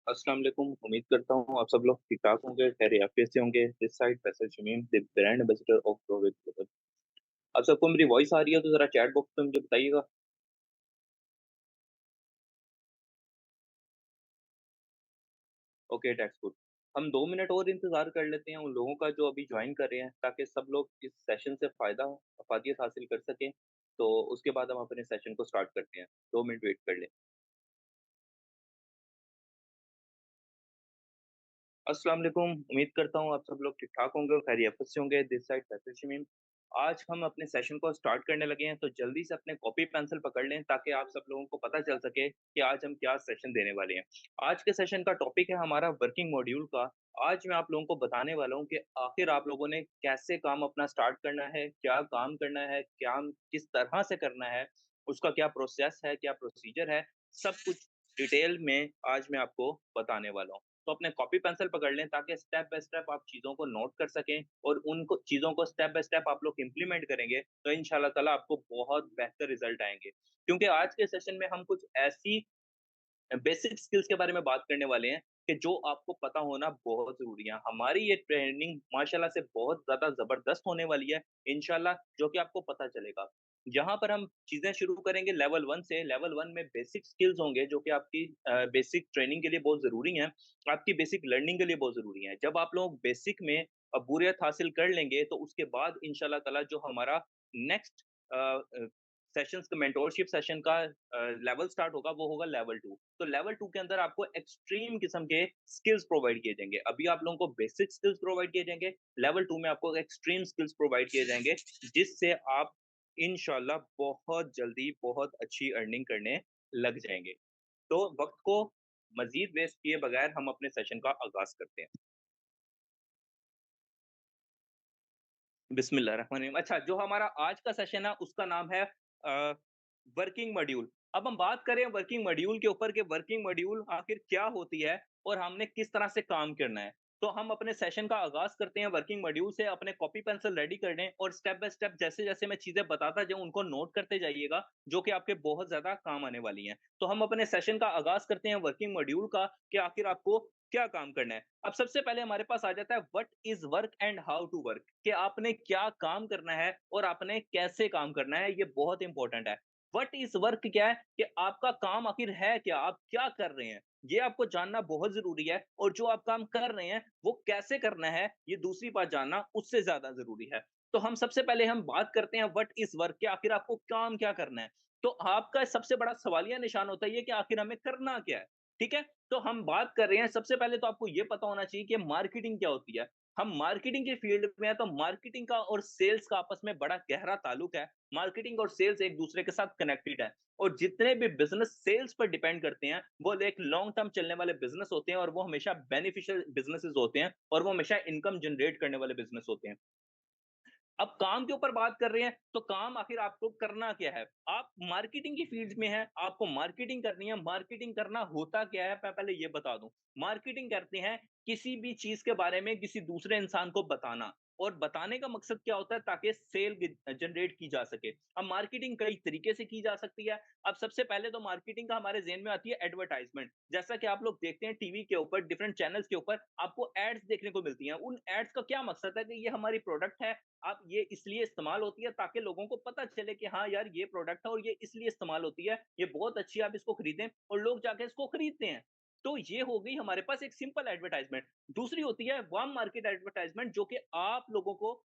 अस्सलाम वालेकुम। उम्मीद करता हूँ आप सब लोग ठीक-ठाक होंगे, खैर-ए-आफ़ियत से होंगे। This side Faisal Shamim, the brand ambassador of probit global. आप सबको मेरी वॉइस आ रही है तो ज़रा चैट बॉक्स में मुझे बताइएगा। Okay, that's good. हम 2 मिनट और इंतज़ार कर लेते हैं उन लोगों का जो अभी जॉइन कर रहे हैं, ताकि सब लोग इस सेशन से अफ़ादियत हासिल कर सकें। तो उसके बाद हम अपने सेशन को स्टार्ट करते हैं। 2 मिनट वेट कर लें। अस्सलाम वालेकुम। उम्मीद करता हूँ आप सब लोग ठीक-ठाक होंगे और खैरियत से होंगे। This side Faisal Shamim. आज हम अपने सेशन को स्टार्ट करने लगे हैं, तो जल्दी से अपने कॉपी पेंसिल पकड़ लें ताकि आप सब लोगों को पता चल सके कि आज हम क्या सेशन देने वाले हैं। आज के सेशन का टॉपिक है हमारा वर्किंग मॉड्यूल का। आज मैं आप लोगों को बताने वाला हूँ कि आखिर आप लोगों ने कैसे काम अपना स्टार्ट करना है, क्या काम करना है, क्या किस तरह से करना है, उसका क्या प्रोसेस है, क्या प्रोसीजर है, सब कुछ डिटेल में आज मैं आपको बताने वाला हूँ। तो अपने कॉपी पेंसिल पकड़ लें ताकि स्टेप बाय स्टेप आप चीज़ों को नोट कर सकें और उनको चीज़ों को स्टेप बाय स्टेप आप लोग इम्प्लीमेंट करेंगे, तो इंशाल्लाह ताला आपको बहुत बेहतर रिज़ल्ट आएँगे। क्योंकि आज के सेशन में हम कुछ ऐसी बेसिक स्किल्स के बारे में बात करने वाले हैं कि जो आपको पता होना बहुत ज़रूरी है। हमारी ये ट्रेनिंग माशाल्लाह से बहुत ज़्यादा ज़बरदस्त होने वाली है, इंशाल्लाह, जो कि आपको पता चलेगा। यहाँ पर हम चीज़ें शुरू करेंगे लेवल 1 से। लेवल 1 में बेसिक स्किल्स होंगे जो कि आपकी बेसिक ट्रेनिंग के लिए बहुत ज़रूरी हैं, आपकी बेसिक लर्निंग के लिए बहुत ज़रूरी हैं। जब आप लोग बेसिक में अबूरियत हासिल कर लेंगे, तो उसके बाद इंशाल्लाह ताला जो हमारा नेक्स्ट अ अ, सेशंस का मेंटोरशिप सेशन का लेवल स्टार्ट होगा, वो होगा लेवल 2। तो लेवल 2 के अंदर आपको एक्सट्रीम किस्म के स्किल्स प्रोवाइड किए जाएँगे। अभी आप लोगों को बेसिक स्किल्स प्रोवाइड किए जाएँगे, लेवल 2 में आपको एक्सट्रीम स्किल्स प्रोवाइड किए जाएँगे, जिससे आप इंशाल्लाह बहुत जल्दी बहुत अच्छी अर्निंग करने लग जाएँगे। तो वक़्त को मज़ीद वेस्ट किए बगैर हम अपने सेशन का आगाज़ करते हैं। बिस्मिल्लाहिर्रहमानिर्रहीम। अच्छा, जो हमारा आज का सेशन है उसका नाम है वर्किंग मॉड्यूल। अब हम बात करें वर्किंग मॉड्यूल के ऊपर कि वर्किंग मॉड्यूल आखिर क्या होती है और हमने किस तरह से काम करना है। तो हम अपने सेशन का आगाज़ करते हैं वर्किंग मॉड्यूल से। अपने कॉपी पेंसिल रेडी कर लें और स्टेप बाय स्टेप जैसे-जैसे मैं चीज़ें बताता जाऊँ उनको नोट करते जाइएगा, जो कि आपके बहुत ज़्यादा काम आने वाली हैं। तो हम अपने सेशन का आगाज़ करते हैं वर्किंग मॉड्यूल का कि आखिर आपको क्या काम करना है। अब सबसे पहले हमारे पास आ जाता है what is work and how to work, कि आपने क्या काम करना है और आपने कैसे काम करना है, ये बहुत इंपॉर्टेंट है। व्हाट इज़ वर्क क्या है कि आपका काम आखिर है क्या? आप क्या कर रहे हैं? ये आपको जानना बहुत ज़रूरी है और जो आप काम कर रहे हैं, वो कैसे करना है, ये दूसरी बात जानना उससे ज़्यादा ज़रूरी है। तो हम सबसे पहले हम बात करते हैं व्हाट इज़ वर्क, कि आखिर आपको काम क्या करना है? तो आपका सबसे बड़ा सवालिया निशान होता है ये कि आखिर हमें करना क्या है? ठीक है? तो हम बात कर रहे हैं, सबसे पहले तो आपको ये पता होना चाहिए कि मार्केटिंग क्या होती है। हम मार्केटिंग के फील्ड में हैं, तो मार्केटिंग का और सेल्स का आपस में बड़ा गहरा ताल्लुक है। मार्केटिंग और सेल्स एक दूसरे के साथ कनेक्टेड है और जितने भी बिज़नेस सेल्स पर डिपेंड करते हैं, वो एक लॉन्ग टर्म चलने वाले बिज़नेस होते हैं और वो हमेशा बेनिफिशियल बिज़नेसेस होते हैं और वो हमेशा इनकम जनरेट करने वाले बिज़नेस होते हैं। अब काम के ऊपर बात कर रहे हैं, तो काम आखिर आपको करना क्या है? आप मार्केटिंग की फील्ड में हैं, आपको मार्केटिंग करनी है। मार्केटिंग करना होता क्या है, मैं पहले ये बता दूँ। मार्केटिंग करते हैं किसी भी चीज़ के बारे में किसी दूसरे इंसान को बताना, और बताने का मकसद क्या होता है, ताकि सेल जनरेट की जा सके। अब मार्केटिंग कई तरीके से की जा सकती है। अब सबसे पहले तो मार्केटिंग का हमारे ज़हन में आती है एडवर्टाइज़मेंट। जैसा कि आप लोग देखते हैं टीवी के ऊपर, डिफरेंट चैनल्स के ऊपर आपको एड्स देखने को मिलती हैं। उन एड्स का क्या मकसद है कि ये हमारी प्रोडक्ट है, आप ये इसलिए इस्तेमाल होती है ताकि लोगों को पता चले कि हाँ यार, ये प्रोडक्ट है और ये इसलिए इस्तेमाल होती है, ये बहुत अच्छी है, आप इसको खरीदें, और लोग जाके इसको खरीदते हैं। तो ये हो गई हमारे पास एक सिंपल एडवर्टाइजमेंट। दूसरी होती है वार्म मार्केट एडवर्टाइजमेंट, जो कि आप लोगों को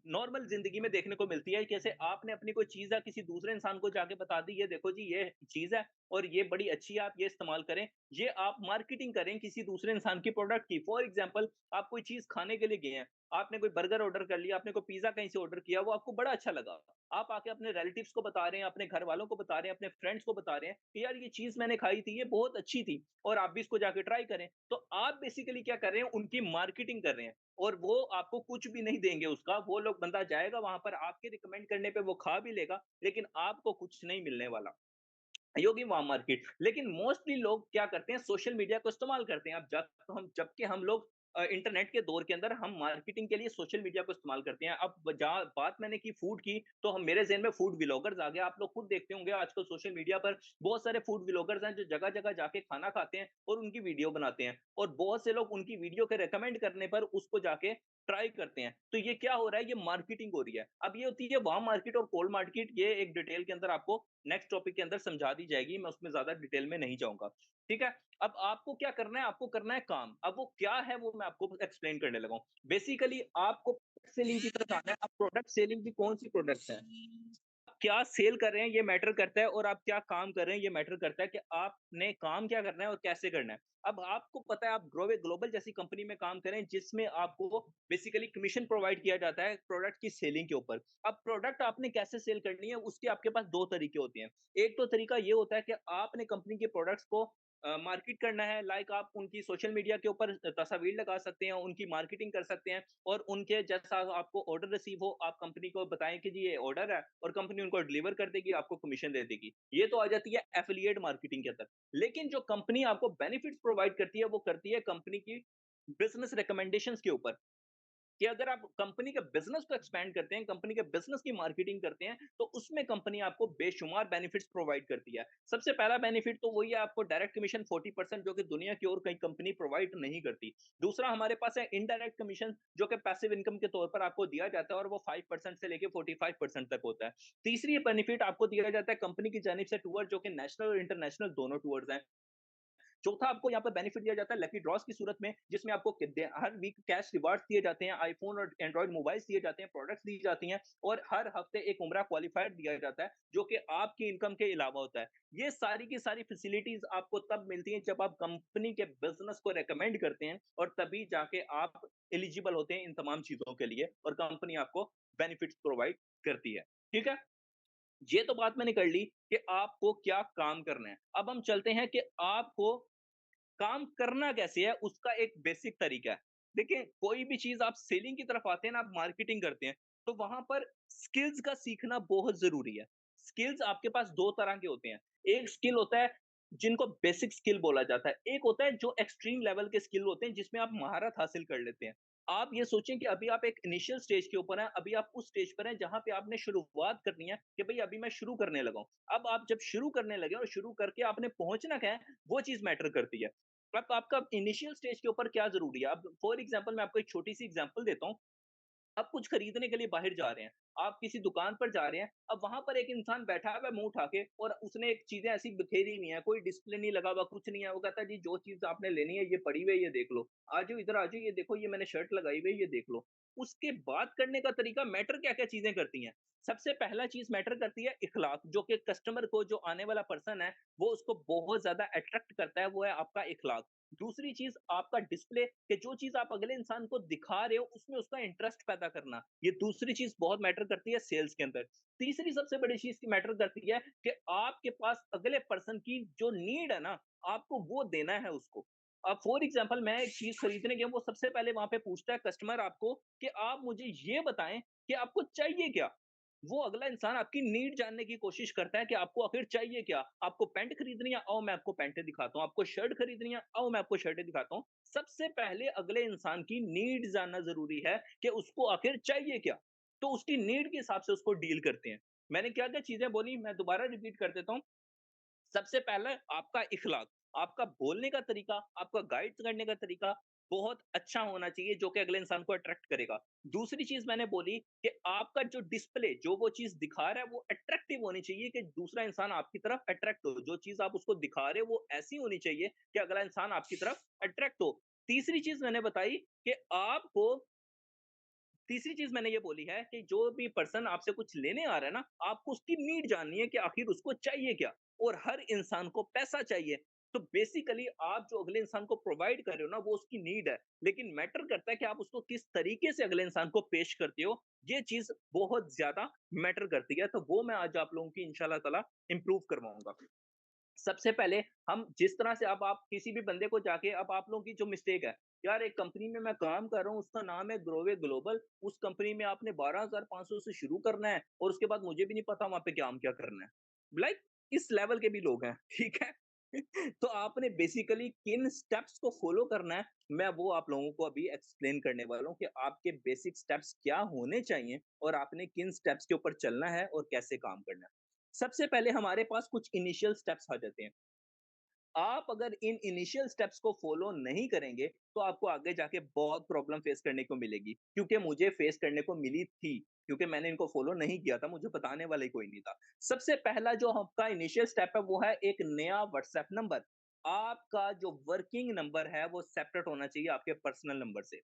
नॉर्मल जिंदगी में देखने को मिलती है। जैसे आपने अपनी कोई चीज है किसी दूसरे इंसान को जाके बता दी, ये देखो जी ये चीज है और ये बड़ी अच्छी है, आप ये इस्तेमाल करें। ये आप मार्केटिंग करें किसी दूसरे इंसान की प्रोडक्ट की। फॉर एग्जाम्पल, आप कोई चीज खाने के लिए गए हैं, आपने कोई बर्गर ऑर्डर कर लिया, आपने कोई पिज़्ज़ा कहीं से ऑर्डर किया, वो आपको बड़ा अच्छा लगा। आप आके अपने रिलेटिव्स को बता रहे हैं, अपने घर वालों को बता रहे हैं, अपने फ्रेंड्स को बता रहे हैं कि यार ये चीज़ मैंने खाई थी, ये बहुत अच्छी थी और आप भी इसको जाके ट्राई करें। तो आप बेसिकली क्या कर रहे हैं, उनकी मार्केटिंग कर रहे हैं और वो आपको कुछ भी नहीं देंगे उसका। वो लोग बंदा जाएगा वहाँ पर, आपके रिकमेंड करने पे वो खा भी लेगा, लेकिन आपको कुछ नहीं मिलने वाला। ये होगी वार्म मार्केट। लेकिन मोस्टली लोग क्या करते हैं, सोशल मीडिया को इस्तेमाल करते हैं। अब जबकि हम लोग इंटरनेट के दौर के अंदर हम मार्केटिंग के लिए सोशल मीडिया को इस्तेमाल करते हैं। अब जहाँ बात मैंने की फूड की, तो हम मेरे ज़हन में फूड व्लॉगर्स आ गए। आप लोग खुद देखते होंगे आजकल सोशल मीडिया पर बहुत सारे फूड व्लॉगर्स हैं, जो जगह-जगह जाके खाना खाते हैं और उनकी वीडियो बनाते हैं। और बहुत से लोग उनकी वीडियो के रिकमेंड करने पर उसको जाके ट्राई करते हैं। तो ये क्या हो रहा है? ये मार्केटिंग हो रही है। अब ये होती है वार्म मार्केट और कोल्ड मार्केट, ये एक डिटेल के अंदर आपको नेक्स्ट टॉपिक के अंदर समझा दी जाएगी। मैं उसमें ज़्यादा डिटेल में नहीं जाऊँगा। ठीक है? अब आपको क्या करना है? आपको करना है काम। अब वो क्या है, वो मैं आपको एक्सप्लेन करने लगा हूँ। बेसिकली आपको प्रोडक्ट सेलिंग की तरफ आना है। अब प्रोडक्ट सेलिंग की कौन-सी प्रोडक्ट्स हैं? क्या सेल कर रहे हैं ये मैटर करता है, और आप क्या काम कर रहे हैं ये मैटर करता है कि आपने काम क्या करना है और कैसे करना है। अब आपको पता है, आप ग्रोवे ग्लोबल जैसी कंपनी में काम करें जिसमें आपको बेसिकली कमीशन प्रोवाइड किया जाता है प्रोडक्ट की सेलिंग के ऊपर। अब प्रोडक्ट आपने कैसे सेल करनी है, उसके आपके पास 2 तरीके होते हैं। एक तो तरीका ये होता है कि आपने कंपनी के प्रोडक्ट्स को मार्केट करना है, लाइक आप उनकी सोशल मीडिया के ऊपर तस्वीर लगा सकते हैं, उनकी मार्केटिंग कर सकते हैं, और उनके जैसा आपको ऑर्डर रिसीव हो, आप कंपनी को बताएँ कि जी ये ऑर्डर है, और कंपनी उनको डिलीवर कर देगी, आपको कमीशन दे देगी। ये तो आ जाती है एफिलिएट मार्केटिंग के अंदर। लेकिन जो कंपनी आपको बेनिफिट्स प्रोवाइड करती है, वो करती है कंपनी की बिज़नेस रिकमेंडेशंस के ऊपर। कि अगर आप कंपनी के बिज़नेस को एक्सपैंड करते हैं, कंपनी के बिज़नेस की मार्केटिंग करते हैं, तो उसमें कंपनी आपको बेशुमार बेनिफिट्स प्रोवाइड करती है। सबसे पहला बेनिफिट तो वही है, आपको डायरेक्ट कमीशन 40% जो कि दुनिया की और कई कंपनी प्रोवाइड नहीं करती। दूसरा हमारे पास है इनडायरेक्ट कमीशन, जो कि पैसिव इनकम के तौर पर आपको दिया जाता है, और वो 5% से लेके 45% तक होता है। तीसरी बेनिफिट आपको दिया जाता है कंपनी की जानिब से टूर, जो कि नेशनल और इंटरनेशनल दोनों टूर्स हैं। चौथा आपको यहाँ पर बेनिफिट दिया जाता है लकी ड्रॉज़ की सूरत में, जिसमें आपको हर वीक कैश रिवार्ड्स दिए जाते हैं, आईफ़ोन और एंड्रॉयड मोबाइल्स दिए जाते हैं, प्रोडक्ट्स दी जाती हैं, और हर हफ्ते एक उम्रा क्वालिफायर दिया जाता है, जो कि आपकी इनकम के अलावा होता है। ये सारी की सारी फैसिलिटीज़ आपको तब मिलती हैं जब आप कंपनी के बिज़नेस को रिकमेंड करते हैं, और तभी जाके आप एलिजिबल होते हैं इन तमाम चीज़ों के लिए, और कंपनी आपको बेनिफिट्स प्रोवाइड करती है। ठीक है? ये तो बात मैंने कर ली कि आपको क्या काम करना है। अब हम चलते हैं कि आपको काम करना कैसे है, उसका एक बेसिक तरीका है। देखिए, कोई भी चीज़ आप सेलिंग की तरफ आते हैं ना, आप मार्केटिंग करते हैं, तो वहाँ पर स्किल्स का सीखना बहुत ज़रूरी है। स्किल्स आपके पास 2 तरह के होते हैं। एक स्किल होता है जिनको बेसिक स्किल बोला जाता है। एक होता है जो एक्सट्रीम लेवल के स्किल होते हैं जिसमें आप महारत हासिल कर लेते हैं। आप ये सोचें कि अभी आप एक इनिशियल स्टेज के ऊपर हैं, अभी आप उस स्टेज पर हैं जहाँ पे आपने शुरुआत करनी है कि भई अभी मैं शुरू करने लगा हूँ। अब आप जब शुरू करने लगे और शुरू करके आपने पहुँचना क्या है, वो चीज़ मैटर करती है। अब आपका इनिशियल स्टेज के ऊपर क्या ज़रूरी है? अब फॉर एग्ज़ाम्पल मैं आपको एक छोटी-सी एग्ज़ाम्पल देता हूँ। आप कुछ खरीदने के लिए बाहर जा रहे हैं, आप किसी दुकान पर जा रहे हैं, अब वहाँ पर एक इंसान बैठा हुआ है मुँह उठा के, और उसने एक चीज़ें ऐसी बिखेरी नहीं है, कोई डिस्प्ले नहीं लगा हुआ, कुछ नहीं है। वो कहता है जी जो चीज़ आपने लेनी है ये पड़ी हुई है, ये देख लो। आ जाओ इधर आ जाओ, ये देखो ये मैंने शर्ट लगाई हुई है, ये देख लो। उसके बात करने का तरीका मैटर क्या-क्या चीज़ें करती हैं। सबसे पहला चीज़ मैटर करती है इखलाक, जो कि कस्टमर को, जो आने वाला पर्सन है, वो उसको बहुत ज़्यादा अट्रैक्ट करता है, वो है आपका इखलाक। दूसरी चीज़ आपका डिस्प्ले, कि जो चीज़ आप अगले इंसान को दिखा रहे हो उसमें उसका इंटरेस्ट पैदा करना, ये दूसरी चीज़ बहुत मैटर करती है सेल्स के अंदर। तीसरी सबसे बड़ी चीज़ की मैटर करती है कि आपके पास अगले पर्सन की जो नीड है ना, आपको वो देना है उसको। अब फॉर एग्ज़ाम्पल मैं एक चीज़ खरीदने गया, वो सबसे पहले वहाँ पे पूछता है कस्टमर आपको कि आप मुझे ये बताएँ कि आपको चाहिए क्या? वो अगला इंसान आपकी नीड जानने की कोशिश करता है कि आपको आखिर चाहिए क्या? आपको पैंट खरीदनी है? आओ मैं आपको पैंटें दिखाता हूँ। आपको शर्ट खरीदनी है? आओ मैं आपको शर्टें दिखाता हूँ। सबसे पहले अगले इंसान की नीड जानना ज़रूरी है कि उसको आखिर चाहिए क्या? तो उसकी नीड के हिसाब से उसको डील करते हैं। मैंने क्या-क्या चीज़ें बोली, मैं दोबारा रिपीट कर देता हूँ। सबसे पहले आपका इखलाक, आपका बोलने का तरीका, आपका गाइड करने का तरीका बहुत अच्छा होना चाहिए, जो कि अगले इंसान को अट्रैक्ट करेगा। दूसरी चीज़ मैंने बोली कि आपका जो डिस्प्ले, जो वो चीज़ दिखा रहा है, वो अट्रैक्टिव होनी चाहिए कि दूसरा इंसान आपकी तरफ अट्रैक्ट हो। जो चीज़ आप उसको दिखा रहे हो, वो ऐसी होनी चाहिए कि अगला इंसान आपकी तरफ अट्रैक्ट हो। तीसरी चीज़ मैंने बताई कि आपको तीसरी चीज़ मैंने ये बोली है कि जो भी पर्सन आपसे कुछ लेने आ रहा है ना, आपको उसकी नीड जाननी है कि आखिर उसको चाहिए क्या? और हर इंसान को पैसा चाहिए। तो बेसिकली आप जो अगले इंसान को प्रोवाइड कर रहे हो ना, वो उसकी नीड है। लेकिन मैटर करता है कि आप उसको किस तरीके से अगले इंसान को पेश करते हो, ये चीज़ बहुत ज़्यादा मैटर करती है। तो वो मैं आज आप लोगों की इंशाल्लाह ताला इम्प्रूव करवाऊँगा। सबसे पहले हम जिस तरह से, अब आप किसी भी बंदे को जाके, अब आप लोगों की जो मिस्टेक है, यार एक कंपनी में मैं काम कर रहा हूँ, उसका नाम है ग्रोवे ग्लोबल, उस कंपनी में आपने 12,500 से शुरू करना है, और उसके बाद मुझे भी नहीं पता वहाँ पे क्या काम क्या करना है। लाइक इस लेवल के भी लोग हैं, ठीक है? तो आपने बेसिकली किन स्टेप्स को फॉलो करना है, मैं वो आप लोगों को अभी एक्सप्लेन करने वाला हूँ कि आपके बेसिक स्टेप्स क्या होने चाहिए और आपने किन स्टेप्स के ऊपर चलना है और कैसे काम करना है। सबसे पहले हमारे पास कुछ इनिशियल स्टेप्स आ जाते हैं। आप अगर इन इनिशियल स्टेप्स को फॉलो नहीं करेंगे, तो आपको आगे जाके बहुत प्रॉब्लम फेस करने को मिलेगी, क्योंकि मुझे फेस करने को मिली थी, क्योंकि मैंने इनको फॉलो नहीं किया था, मुझे बताने वाला ही कोई नहीं था। सबसे पहला जो आपका इनिशियल स्टेप है, वो है एक नया व्हाट्सएप नंबर। आपका जो वर्किंग नंबर है, वो सेपरेट होना चाहिए आपके पर्सनल नंबर से।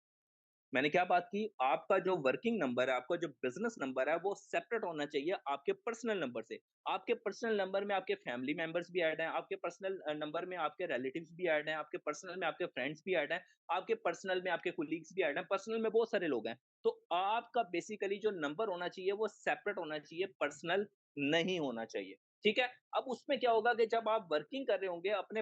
मैंने क्या बात की? आपका जो वर्किंग नंबर है, आपका जो बिज़नेस नंबर है, वो सेपरेट होना चाहिए आपके पर्सनल नंबर से। आपके पर्सनल नंबर में आपके फैमिली मेंबर्स भी ऐड हैं, आपके पर्सनल नंबर में आपके रिलेटिव्स भी ऐड हैं, आपके पर्सनल में आपके फ्रेंड्स भी ऐड हैं, आपके पर्सनल में आपके कोलीग्स भी ऐड हैं, पर्सनल में बहुत सारे लोग हैं। तो आपका बेसिकली जो नंबर होना चाहिए, वो सेपरेट होना चाहिए, पर्सनल नहीं होना चाहिए। ठीक है? अब उसमें क्या होगा कि जब आप वर्किंग कर रहे होंगे अपने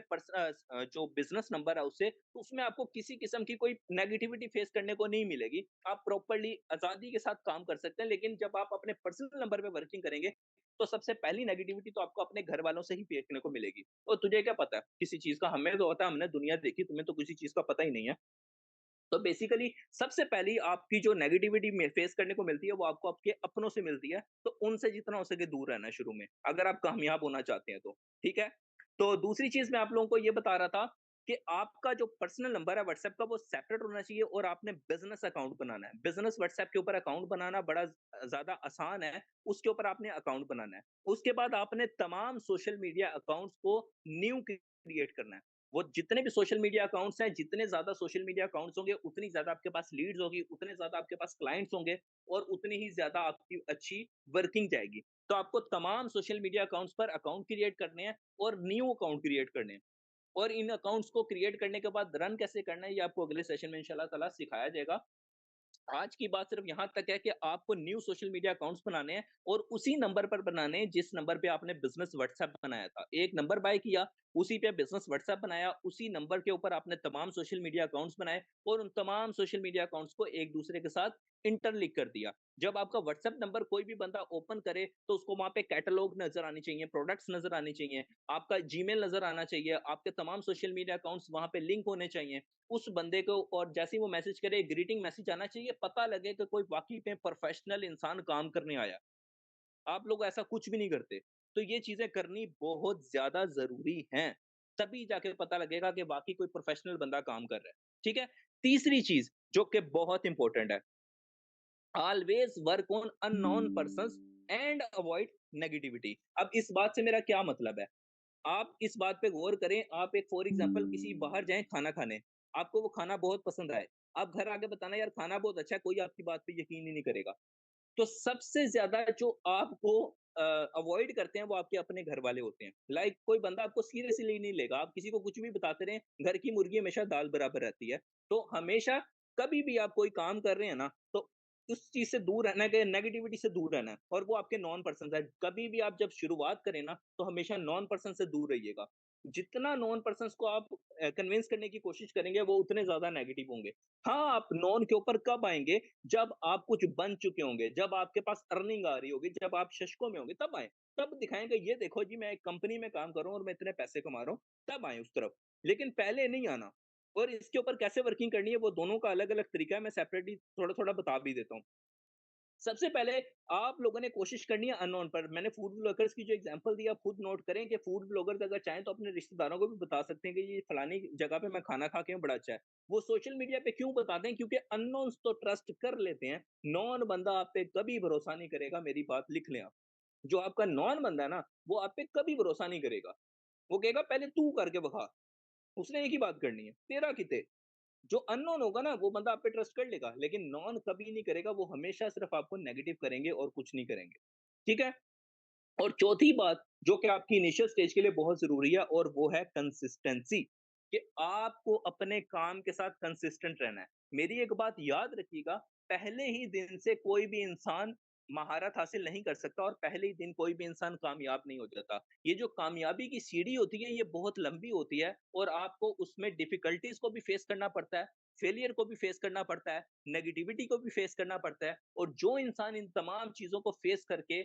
जो बिज़नेस नंबर है उससे, तो उसमें आपको किसी किस्म की कोई नेगेटिविटी फेस करने को नहीं मिलेगी। आप प्रॉपर्ली आज़ादी के साथ काम कर सकते हैं, लेकिन जब आप अपने पर्सनल नंबर पे वर्किंग करेंगे, तो सबसे पहली नेगेटिविटी तो आपको अपने घर वालों से ही देखने को मिलेगी। और तुझे क्या पता है किसी चीज़ का? हमें तो पता है, हमने दुनिया देखी, तुम्हें तो किसी चीज़ का पता ही नहीं है। तो बेसिकली सबसे पहली आपकी जो नेगेटिविटी में फेस करने को मिलती है, वो आपको आपके अपनों से मिलती है। तो उनसे जितना हो सके दूर रहना है शुरू में, अगर आप कामयाब होना चाहते हैं तो, ठीक है? तो दूसरी चीज़ मैं आप लोगों को ये बता रहा था कि आपका जो पर्सनल नंबर है व्हाट्सएप का, वो सेपरेट होना चाहिए और आपने बिज़नेस अकाउंट बनाना है। बिज़नेस व्हाट्सएप के ऊपर अकाउंट बनाना बड़ा ज़्यादा आसान है, उसके ऊपर आपने अकाउंट बनाना है। उसके बाद आपने तमाम सोशल मीडिया अकाउंट्स को न्यू क्रिएट करना है। वो जितने भी सोशल मीडिया अकाउंट्स हैं, जितने ज़्यादा सोशल मीडिया अकाउंट्स होंगे, उतनी ज़्यादा आपके पास लीड्स होगी, उतने ज़्यादा आपके पास क्लाइंट्स होंगे और उतनी ही ज़्यादा आपकी अच्छी वर्किंग जाएगी। तो आपको तमाम सोशल मीडिया अकाउंट्स पर अकाउंट क्रिएट करने हैं और न्यू अकाउंट क्रिएट करने हैं। और इन अकाउंट्स को क्रिएट करने के बाद रन कैसे करना है, ये आपको अगले सेशन में इंशाल्लाह ताला सिखाया जाएगा। आज की बात सिर्फ यहाँ तक है कि आपको न्यू सोशल मीडिया अकाउंट्स बनाने हैं और उसी नंबर पर बनाने हैं जिस नंबर पे आपने बिज़नेस व्हाट्सएप बनाया था। एक नंबर बाय किया, उसी पे बिज़नेस व्हाट्सएप बनाया, उसी नंबर के ऊपर आपने तमाम सोशल मीडिया अकाउंट्स बनाए और उन तमाम सोशल मीडिया अकाउंट्स को एक-दूसरे के साथ इंटरलिंक कर दिया। जब आपका व्हाट्सएप नंबर कोई भी बंदा ओपन करे, तो उसको वहाँ पे कैटलॉग नज़र आनी चाहिए, प्रोडक्ट्स नज़र आनी चाहिए, आपका जीमेल नज़र आना चाहिए, आपके तमाम सोशल मीडिया अकाउंट्स वहाँ पे लिंक होने चाहिए। उस बंदे को और जैसे ही वो मैसेज करे ग्रीटिंग मैसेज आना चाहिए, पता लगे कि कोई वाक़ई में प्रोफ़ेशनल इंसान काम करने आया। आप लोग ऐसा कुछ भी नहीं करते। तो ये चीज़ें करनी बहुत ज़्यादा ज़रूरी हैं। तभी जाके पता लगेगा कि वाक़ई कोई प्रोफ़ेशनल बंदा काम कर रहा है। ठीक है? तीसरी चीज़ जो कि बहुत इम्पोर्टेंट है, always work on unknown persons and avoid negativity. अब इस बात से मेरा क्या मतलब है? आप इस बात पे गौर करें, आप एक फॉर एग्ज़ाम्पल किसी बाहर जाएँ खाना खाने, आपको वो खाना बहुत पसंद आए, आप घर आके बताना यार खाना बहुत अच्छा है, कोई आपकी बात पे यकीन ही नहीं करेगा। तो सबसे ज़्यादा जो आपको अवॉइड करते हैं वो आपके अपने घर वाले होते हैं। लाइक कोई बंदा आपको सीरियसली नहीं लेगा, आप किसी को कुछ भी बताते रहें, घर की मुर्गी हमेशा दाल बराबर रहती है। तो हमेशा कभी भी आप कोई काम कर रहे हैं ना, तो उस चीज़ से दूर रहना है कि नेगेटिविटी से दूर रहना है और वो आपके नॉन पर्सन्स हैं। कभी भी आप जब शुरुआत करें ना, तो हमेशा नॉन पर्सन से दूर रहिएगा। जितना नॉन पर्सन्स को आप कन्विंस करने की कोशिश करेंगे, वो उतने ज़्यादा नेगेटिव होंगे। हाँ, आप नॉन के ऊपर कब आएँगे, जब आप कुछ बन चुके होंगे, जब आपके पास अर्निंग आ रही होगी, जब आप शशकों में होंगे, तब आएँ। तब दिखाएँगे, ये देखो जी मैं एक कंपनी में काम कर रहा हूँ और मैं इतने पैसे कमा रहा हूँ, तब आएँ उस तरफ। लेकिन पहले नहीं आना। और इसके ऊपर कैसे वर्किंग करनी है, वो दोनों का अलग-अलग तरीका है, मैं सेपरेटली थोड़ा-थोड़ा बता भी देता हूँ। सबसे पहले आप लोगों ने कोशिश करनी है अननोन पर। मैंने फूड ब्लॉगर्स की जो एग्ज़ाम्पल दी, आप खुद नोट करें कि फूड ब्लॉगर्स अगर चाहें तो अपने रिश्तेदारों को भी बता सकते हैं कि ये फलानी जगह पे मैं खाना खा के हूँ, बड़ा अच्छा है। वो सोशल मीडिया पे क्यों बताते हैं? क्योंकि अननोन्स तो ट्रस्ट कर लेते हैं, नॉन बंदा आप पे कभी भरोसा नहीं करेगा, मेरी बात लिख लें आप। जो आपका नॉन बंदा है ना, वो आप पे कभी भरोसा नहीं करेगा। वो कहेगा पहले तू करके बता, उसने एक ही बात करनी है, तेरा किते। जो अननोन होगा ना, वो बंदा आप पे ट्रस्ट कर लेगा, लेकिन नॉन कभी नहीं करेगा, वो हमेशा सिर्फ़ आपको नेगेटिव करेंगे और कुछ नहीं करेंगे। ठीक है? और चौथी बात, जो कि आपकी इनिशियल स्टेज के लिए बहुत ज़रूरी है और वो है कंसिस्टेंसी, कि आपको अपने काम के साथ कंसिस्टेंट रहना है। मेरी एक बात याद रखिएगा, पहले ही दिन से कोई भी इंसान महारत हासिल नहीं कर सकता और पहले ही दिन कोई भी इंसान कामयाब नहीं हो जाता। ये जो कामयाबी की सीढ़ी होती है, ये बहुत लंबी होती है और आपको उसमें डिफ़िकल्टीज़ को भी फेस करना पड़ता है, फेलियर को भी फेस करना पड़ता है, नेगेटिविटी को भी फेस करना पड़ता है और जो इंसान इन तमाम चीज़ों को फेस करके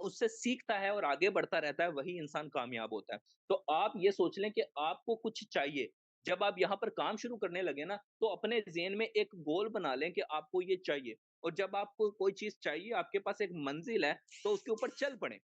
उससे सीखता है और आगे बढ़ता रहता है, वही इंसान कामयाब होता है। तो आप ये सोच लें कि आपको कुछ चाहिए, जब आप यहाँ पर काम शुरू करने लगे ना, तो अपने ज़हन में एक गोल बना लें कि आपको ये चाहिए और जब आपको कोई चीज़ चाहिए, आपके पास एक मंज़िल है, तो उसके ऊपर चल पड़ें।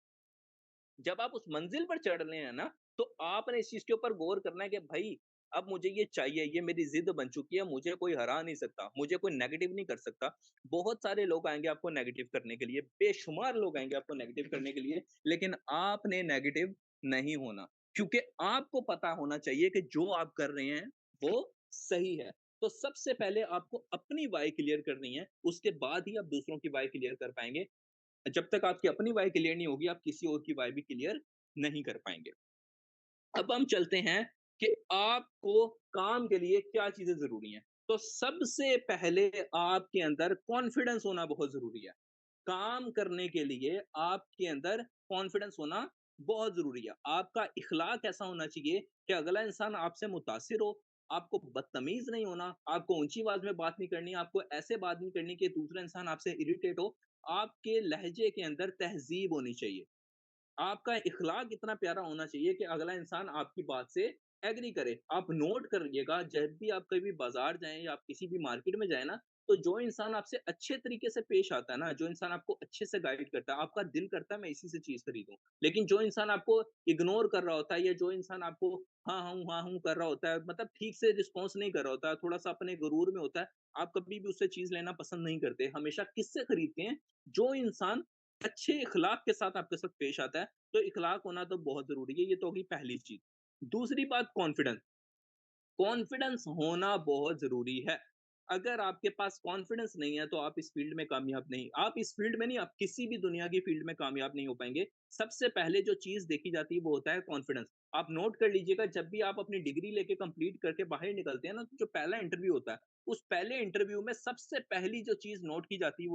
जब आप उस मंजिल पर चढ़ रहे हैं ना, तो आपने इस चीज़ के ऊपर गौर करना है कि भाई, अब मुझे ये चाहिए, ये मेरी ज़िद बन चुकी है, मुझे कोई हरा नहीं सकता, मुझे कोई नेगेटिव नहीं कर सकता। बहुत सारे लोग आएँगे आपको नेगेटिव करने के लिए, बेशुमार लोग आएँगे आपको नेगेटिव करने के लिए, लेकिन आपने नेगेटिव नहीं होना। क्योंकि आपको पता होना चाहिए कि जो आप कर रहे हैं, वो सही है। तो सबसे पहले आपको अपनी व्हाय क्लियर करनी है, उसके बाद ही आप दूसरों की व्हाय क्लियर कर पाएँगे। जब तक आपकी अपनी वाय क्लियर नहीं होगी, आप किसी और की वाय भी क्लियर नहीं कर पाएँगे। अब हम चलते हैं कि आपको काम के लिए क्या चीज़ें ज़रूरी हैं। तो सबसे पहले आपके अंदर कॉन्फिडेंस होना बहुत ज़रूरी है। काम करने के लिए आपके अंदर कॉन्फिडेंस होना बहुत ज़रूरी है। आपका इख़्लाक़ ऐसा होना चाहिए कि अगला इंसान आपसे मुतासिर हो, आपको बदतमीज़ नहीं होना, आपको ऊँची आवाज़ में बात नहीं करनी, आपको ऐसे बात नहीं करनी कि दूसरा इंसान आपसे इरिटेट हो। आपके लहज़े के अंदर तहज़ीब होनी चाहिए। आपका इख़्लाक़ इतना प्यारा होना चाहिए कि अगला इंसान आपकी बात से एग्री करे। आप नोट करिएगा जब भी आप कभी बाज़ार जाएँ या आप किसी भी मार्केट में जाएँ ना, तो जो इंसान आपसे अच्छे तरीके से पेश आता है ना, जो इंसान आपको अच्छे से गाइड करता है, आपका दिल करता है मैं इसी से चीज़ खरीदूँ। लेकिन जो इंसान आपको इग्नोर कर रहा होता है या जो इंसान आपको हाँ, हूँ कर रहा होता है, मतलब ठीक से रिस्पॉन्स नहीं कर रहा होता है, थोड़ा-सा अपने गुरूर में होता है, आप कभी भी उससे चीज़ लेना पसंद नहीं करते। हमेशा किससे खरीदते हैं? जो इंसान अच्छे इखलाक के साथ आपके साथ पेश आता है, तो इखलाक होना तो बहुत ज़रूरी है, ये तो होगी पहली चीज़। दूसरी बात कॉन्फिडेंस, कॉन्फिडेंस होना बहुत ज़रूरी है। अगर आपके पास कॉन्फिडेंस नहीं है, तो आप इस फ़ील्ड में कामयाब नहीं आप इस फ़ील्ड में नहीं, आप किसी भी दुनिया की फ़ील्ड में कामयाब नहीं हो पाएँगे। सबसे पहले जो चीज़ देखी जाती है, वो होता है कॉन्फिडेंस। आप नोट कर लीजिएगा, जब भी आप अपनी डिग्री लेके कंप्लीट करके बाहर निकलते हैं ना, तो जो पहला इंटरव्यू होता है, उस पहले इंटरव्यू में सबसे पहली जो चीज़ नोट की जाती है,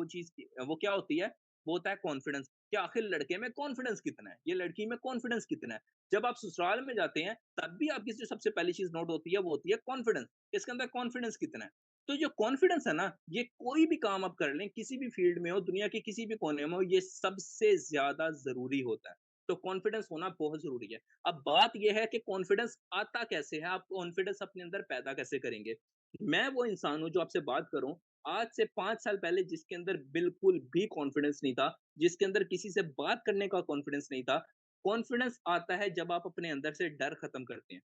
वो क्या होती है? वो होता है कॉन्फिडेंस, कि आखिर लड़के में कॉन्फिडेंस कितना है? ये लड़की में कॉन्फिडेंस कितना है? जब आप ससुराल में जाते हैं, तब भी आपकी जो सबसे पहली चीज़ नोट होती है, वो होती है कॉन्फिडेंस। इसके अंदर कॉन्फिडेंस कितना है? तो जो कॉन्फिडेंस है ना, ये कोई भी काम आप कर लें, किसी भी फील्ड में हो, दुनिया के किसी भी कोने में हो, ये सबसे ज़्यादा ज़रूरी होता है। तो कॉन्फिडेंस होना बहुत ज़रूरी है। अब बात ये है कि कॉन्फिडेंस आता कैसे है? आप कॉन्फिडेंस अपने अंदर पैदा कैसे करेंगे? मैं वो इंसान हूँ जो आपसे बात कर रहा हूँ, आज से 5 साल पहले जिसके अंदर बिल्कुल भी कॉन्फिडेंस नहीं था, जिसके अंदर किसी से बात करने का कॉन्फिडेंस नहीं था, कॉन्फिडेंस आता है जब आप अपने अंदर से डर खत्म करते हैं।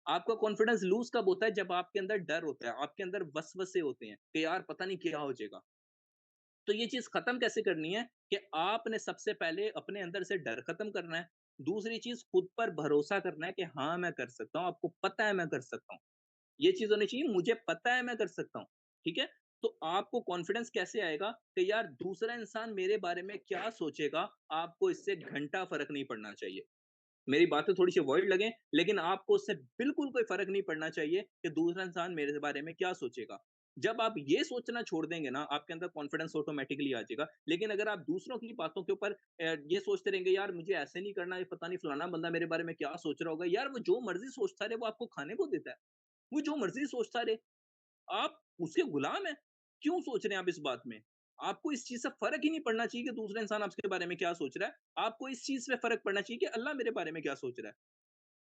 आपका कॉन्फिडेंस लूज़ कब होता है? जब आपके अंदर डर होता है, आपके अंदर वसवसे होते हैं कि यार पता नहीं क्या हो जाएगा। तो ये चीज़ खत्म कैसे करनी है कि आपने सबसे पहले अपने अंदर से डर खत्म करना है। दूसरी चीज़ खुद पर भरोसा करना है कि हाँ, मैं कर सकता हूँ। आपको पता है मैं कर सकता हूँ। ये चीज़ होनी चाहिए, मुझे पता है मैं कर सकता हूँ, ठीक है? तो आपको कॉन्फिडेंस कैसे आएगा कि यार दूसरा इंसान मेरे बारे में क्या सोचेगा, आपको इससे घंटा फ़र्क नहीं पड़ना चाहिए। मेरी बातें थोड़ी-सी वर्ड लगें, लेकिन आपको उससे बिल्कुल कोई फ़र्क नहीं पड़ना चाहिए कि दूसरा इंसान मेरे बारे में क्या सोचेगा। जब आप ये सोचना छोड़ देंगे ना, आपके अंदर कॉन्फिडेंस ऑटोमैटिकली आ जाएगा। लेकिन अगर आप दूसरों की बातों के ऊपर ये सोचते रहेंगे, यार मुझे ऐसे नहीं करना, ये पता नहीं फलाना बंदा मेरे बारे में क्या सोच रहा होगा। यार वो जो मर्ज़ी सोचता रहे, वो आपको खाने को देता है। वो जो मर्ज़ी सोचता रहे। आप उसके गुलाम हैं। क्यों सोच रहे हैं आप इस बात में? आपको इस चीज़ से फ़र्क ही नहीं पड़ना चाहिए कि दूसरा इंसान आपके बारे में क्या सोच रहा है। आपको इस चीज़ से फ़र्क पड़ना चाहिए कि अल्लाह मेरे बारे में क्या सोच रहा है।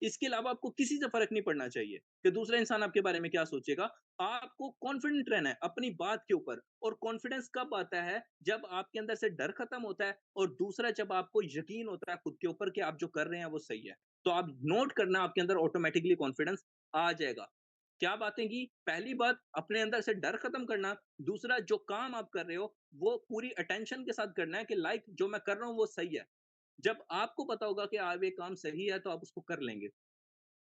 इसके अलावा आपको किसी से फ़र्क नहीं पड़ना चाहिए कि दूसरा इंसान आपके बारे में क्या सोचेगा। आपको कॉन्फिडेंट रहना है अपनी बात के ऊपर और कॉन्फिडेंस कब आता है, जब आपके अंदर से डर खत्म होता है और दूसरा जब आपको यकीन होता है खुद के ऊपर कि आप जो कर रहे हैं वो सही है। तो आप नोट करना आपके अंदर ऑटोमैटिकली कॉन्फिडेंस आ जाएगा। क्या बातें की? पहली बात अपने अंदर से डर खत्म करना, दूसरा जो काम आप कर रहे हो वो पूरी अटेंशन के साथ करना है कि लाइक जो मैं कर रहा हूँ वो सही है। जब आपको पता होगा कि ये काम सही है तो आप उसको कर लेंगे।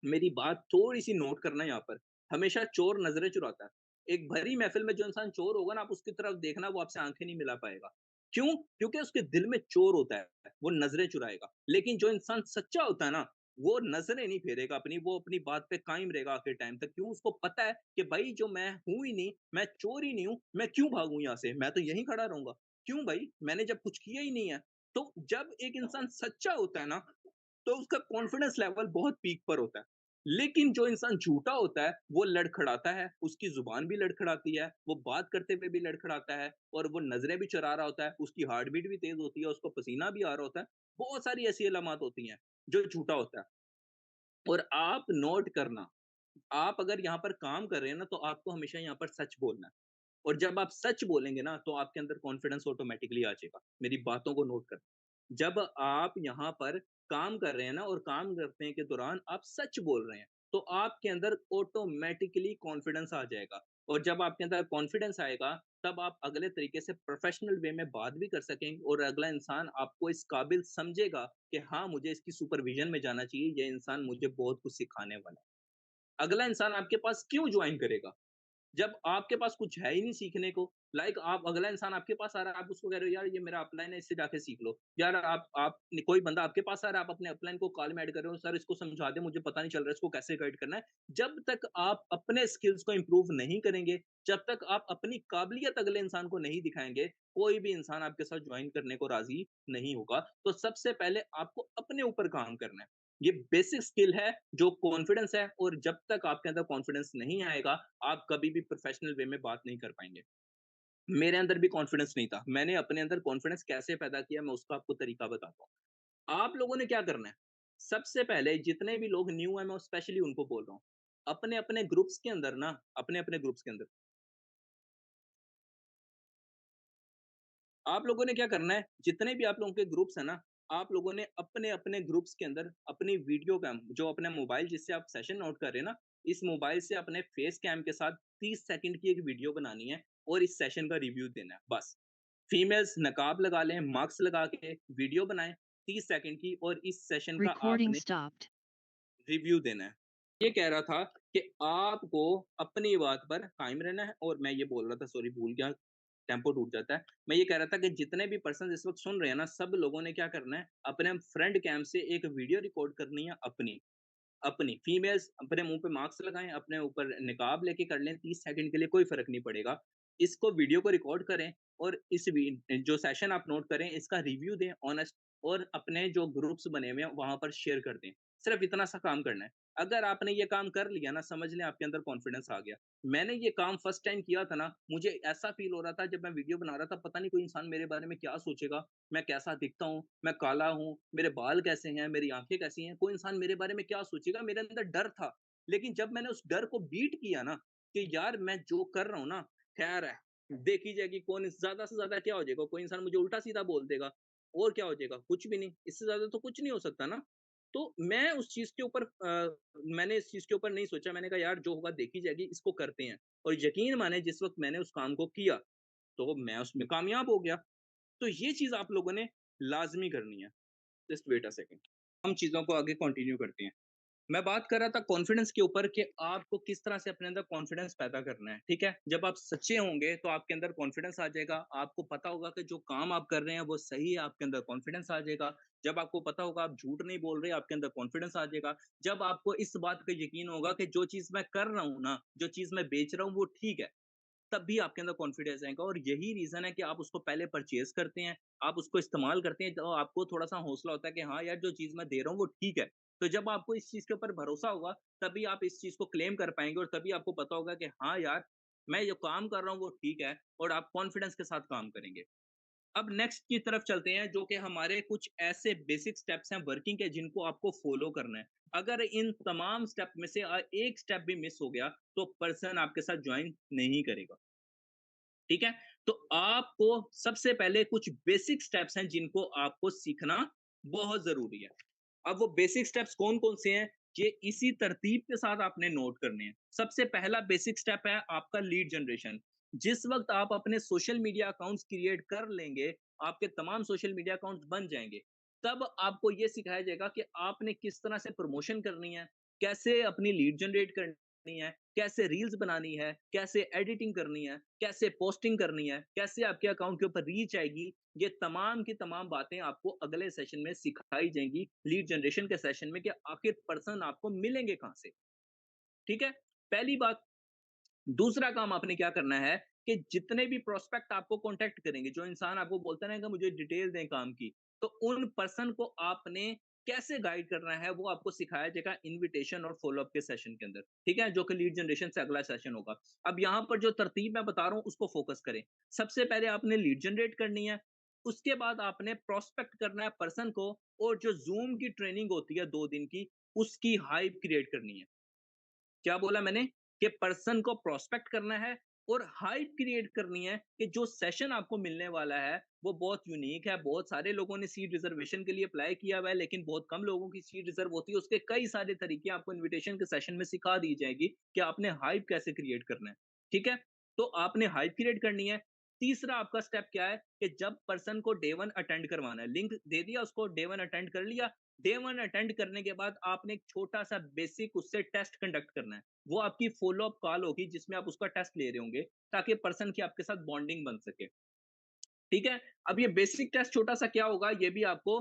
मेरी बात थोड़ी-सी नोट करना यहाँ पर, हमेशा चोर नज़रें चुराता है। एक भरी महफ़िल में जो इंसान चोर होगा ना, आप उसकी तरफ देखना, वो आपसे आँखें नहीं मिला पाएगा। क्यों? क्योंकि उसके दिल में चोर होता है, वो नज़रें चुराएगा। लेकिन जो इंसान सच्चा होता है ना, वो नज़रें नहीं फेरेगा अपनी, वो अपनी बात पे कायम रहेगा आखिर टाइम तक। क्यों? उसको पता है कि भाई जो मैं हूँ ही नहीं, मैं चोर ही नहीं हूँ, मैं क्यों भागूँ यहाँ से? मैं तो यहीं खड़ा रहूँगा। क्यों भाई? मैंने जब कुछ किया ही नहीं है। तो जब एक इंसान सच्चा होता है ना, तो उसका कॉन्फिडेंस लेवल बहुत पीक पर होता है। लेकिन जो इंसान झूठा होता है, वो लड़खड़ाता है, उसकी ज़ुबान भी लड़खड़ाती है, वो बात करते हुए भी लड़खड़ाता है और वो नज़रें भी चुरा रहा होता है, उसकी हार्ट बीट भी तेज़ होती है, उसको पसीना भी आ रहा होता है। बहुत सारी ऐसी अलामात होती हैं, जो झूठा होता है। और आप नोट करना, आप अगर यहाँ पर काम कर रहे हैं ना, तो आपको हमेशा यहाँ पर सच बोलना है। और जब आप सच बोलेंगे ना, तो आपके अंदर कॉन्फिडेंस ऑटोमैटिकली आ जाएगा। मेरी बातों को नोट करना। जब आप यहाँ पर काम कर रहे हैं ना और काम करने के दौरान आप सच बोल रहे हैं, तो आपके अंदर ऑटोमैटिकली कॉन्फिडेंस आ जाएगा। और जब आपके अंदर कॉन्फिडेंस आएगा, तब आप अगले तरीके से प्रोफेशनल वे में बात भी कर सकेंगे और अगला इंसान आपको इस काबिल समझेगा कि हाँ, मुझे इसकी सुपरविज़न में जाना चाहिए, ये इंसान मुझे बहुत कुछ सिखाने वाला है। अगला इंसान आपके पास क्यों जॉइन करेगा? जब आपके पास कुछ है ही नहीं सीखने को, लाइक आप अगला इंसान आपके पास आ रहा है, आप उसको कह रहे हो यार ये मेरा अपलाइन है, इससे जाके सीख लो। यार आप कोई बंदा आपके पास आ रहा है, आप अपने अपलाइन को कॉल में ऐड कर रहे हो, सर इसको समझा दें, मुझे पता नहीं चल रहा है इसको कैसे गाइड करना है। जब तक आप अपने स्किल्स को इम्प्रूव नहीं करेंगे, जब तक आप अपनी काबिलियत अगले इंसान को नहीं दिखाएँगे, कोई भी इंसान आपके साथ जॉइन करने को राज़ी नहीं होगा। तो सबसे पहले आपको अपने ऊपर काम करना है। ये बेसिक स्किल है, जो कॉन्फिडेंस है और जब तक आपके अंदर कॉन्फिडेंस नहीं आएगा, आप कभी भी प्रोफेशनल वे में बात नहीं कर पाएँगे। मेरे अंदर भी कॉन्फिडेंस नहीं था। मैंने अपने अंदर कॉन्फिडेंस कैसे पैदा किया, मैं उसका आपको तरीका बताता हूँ। आप लोगों ने क्या करना है, सबसे पहले जितने भी लोग न्यू हैं, मैं स्पेशली उनको बोल रहा हूँ। अपने-अपने ग्रुप्स के अंदर ना अपने-अपने ग्रुप्स के अंदर आप लोगों ने क्या करना है, जितने भी आप लोगों के ग्रुप्स हैं ना, आप लोगों ने अपने-अपने ग्रुप्स के अंदर अपनी वीडियो कैम जो अपना मोबाइल जिससे आप सेशन नोट कर रहे हैं ना, इस मोबाइल से अपने फेस कैम के साथ 30 सेकंड की एक वीडियो बनानी है और इस सेशन का रिव्यू देना है, बस। फीमेल्स नकाब लगा लें, मास्क लगा के वीडियो बनाएँ 30 सेकंड की और इस सेशन का Recording आपने stopped. रिव्यू देना है। ये कह रहा था कि आपको अपनी बात पर कायम रहना है और मैं ये बोल रहा था सॉरी भूल गया, टेम्पो टूट जाता है। मैं ये कह रहा था कि जितने भी पर्सन इस वक़्त सुन रहे हैं ना, सब लोगों ने क्या करना है, अपने फ्रंट कैम से एक वीडियो रिकॉर्ड करनी है अपनी। अपनी फीमेल्स अपने मुँह पे मास्क लगाएँ, अपने ऊपर निकाब लेके कर लें 30 सेकंड के लिए कोई फ़र्क नहीं पड़ेगा। इसको वीडियो को रिकॉर्ड करें और इस वी जो सेशन आप नोट करें इसका रिव्यू दें ऑनेस्ट और अपने जो ग्रुप्स बने हुए हैं वहाँ पर शेयर कर दें। सिर्फ़ इतना सा काम करना है। अगर आपने ये काम कर लिया ना समझ लें आपके अंदर कॉन्फिडेंस आ गया। मैंने ये काम फर्स्ट टाइम किया था ना, मुझे ऐसा फ़ील हो रहा था जब मैं वीडियो बना रहा था पता नहीं कोई इंसान मेरे बारे में क्या सोचेगा? मैं कैसा दिखता हूँ? मैं काला हूँ? मेरे बाल कैसे हैं? मेरी आँखें कैसी हैं? कोई इंसान मेरे बारे में क्या सोचेगा? मेरे अंदर डर था। लेकिन जब मैंने उस डर को बीट किया ना, कि यार मैं जो कर रहा हूँ ना, खैर है, देखी जाएगी कौन ज़्यादा से ज़्यादा क्या हो जाएगा? कोई इंसान मुझे उल्टा-सीधा बोल देगा, और क्या हो जाएगा? कुछ भी नहीं, इससे ज़्यादा तो कुछ नहीं हो सकता ना। तो मैं उस चीज़ के ऊपर मैंने इस चीज़ के ऊपर नहीं सोचा, मैंने कहा यार जो होगा देखी जाएगी, इसको करते हैं। और यकीन माने जिस वक़्त मैंने उस काम को किया, तो मैं उसमें कामयाब हो गया। तो ये चीज़ आप लोगों ने लाज़मी करनी है। Just wait a second. हम चीज़ों को आगे कंटिन्यू करते हैं। मैं बात कर रहा था कॉन्फिडेंस के ऊपर कि आपको किस तरह से अपने अंदर कॉन्फिडेंस पैदा करना है, ठीक है? जब आप सच्चे होंगे तो आपके अंदर कॉन्फिडेंस आ जाएगा, आपको पता होगा कि जो काम आप कर रहे हैं वो सही है, आपके अंदर कॉन्फिडेंस आ जाएगा। जब आपको पता होगा आप झूठ नहीं बोल रहे, आपके अंदर कॉन्फिडेंस आ जाएगा। जब आपको इस बात का यकीन होगा कि जो चीज़ मैं कर रहा हूँ ना, जो चीज़ मैं बेच रहा हूँ वो ठीक है, तब भी आपके अंदर कॉन्फिडेंस आएगा और यही रीज़न है कि आप उसको पहले परचेज़ करते हैं, आप उसको इस्तेमाल करते हैं, तो आपको थोड़ा-सा हौसला होता है कि हाँ यार, जो चीज़ मैं दे रहा हूँ वो ठीक है। तो जब आपको इस चीज़ के ऊपर भरोसा होगा, तभी आप इस चीज़ को क्लेम कर पाएँगे और तभी आपको पता होगा कि हाँ यार, मैं जो काम कर रहा हूँ वो ठीक है और आप कॉन्फिडेंस के साथ काम करेंगे। अब नेक्स्ट की तरफ चलते हैं जो कि हमारे कुछ ऐसे बेसिक स्टेप्स हैं वर्किंग के जिनको आपको फॉलो करना है। अगर इन तमाम स्टेप में से एक स्टेप भी मिस हो गया, तो पर्सन आपके साथ जॉइन नहीं करेगा। ठीक है? तो आपको सबसे पहले कुछ बेसिक स्टेप्स हैं जिनको आपको सीखना बहुत ज़रूरी है। अब वो बेसिक स्टेप्स कौन-कौन से हैं? ये इसी तरतीब के साथ आपने नोट करने हैं। सबसे पहला बेसिक स्टेप है आपका लीड जनरेशन। जिस वक़्त आप अपने सोशल मीडिया अकाउंट्स क्रिएट कर लेंगे, आपके तमाम सोशल मीडिया अकाउंट्स बन जाएँगे। तब आपको ये सिखाया जाएगा कि आपने किस तरह से प्रमोशन करनी है, कैसे अपनी लीड जनरेट करनी है, कैसे रील्स बनानी है, कैसे एडिटिंग करनी है, कैसे पोस्टिंग करनी है, कैसे आपके अकाउंट के ऊपर रीच आएगी, ये तमाम की तमाम बातें आपको अगले सेशन में सिखाई जाएँगी, लीड जनरेशन के सेशन में कि आखिर पर्सन आपको मिलेंगे कहाँ से, ठीक है? पहली बात। दूसरा काम आपने क्या करना है कि जितने भी प्रोस्पेक्ट आपको कॉन्टैक्ट करेंगे, जो इंसान आपको बोलता रहेगा मुझे डिटेल दें काम की, तो उन पर्सन को आपने कैसे गाइड करना है वो आपको सिखाया जाएगा इनविटेशन और फॉलो अप के सेशन के अंदर, ठीक है? जो कि लीड जनरेशन से अगला सेशन होगा। अब यहाँ पर जो तरतीब मैं बता रहा हूँ उसको फोकस करें। सबसे पहले आपने लीड जनरेट करनी है, उसके बाद आपने प्रोस्पेक्ट करना है पर्सन को, और जो ज़ूम की ट्रेनिंग होती है 2 दिन की, उसकी हाइप क्रिएट करनी है। क्या बोला मैंने? कि पर्सन को प्रोस्पेक्ट करना है और हाइप क्रिएट करनी है कि जो सेशन आपको मिलने वाला है, वो बहुत यूनिक है। बहुत सारे लोगों ने सीट रिजर्वेशन के लिए अप्लाई किया हुआ है, लेकिन बहुत कम लोगों की सीट रिजर्व होती है। उसके कई सारे तरीके आपको इन्विटेशन के सेशन में सिखा दी जाएगी कि आपने हाइप कैसे क्रिएट करना है। ठीक है? तो आपने हाइप क्रिएट करनी है। तीसरा आपका स्टेप क्या है कि जब पर्सन को डे 1 अटेंड करवाना है, लिंक दे दिया उसको, डे 1 अटेंड कर लिया। डे 1 अटेंड करने के बाद आपने एक छोटा-सा बेसिक उससे टेस्ट कंडक्ट करना है। वो आपकी फॉलो अप कॉल होगी जिसमें आप उसका टेस्ट ले रहे होंगे, ताकि पर्सन की आपके साथ बॉन्डिंग बन सके। ठीक है? अब ये बेसिक टेस्ट छोटा-सा क्या होगा, ये भी आपको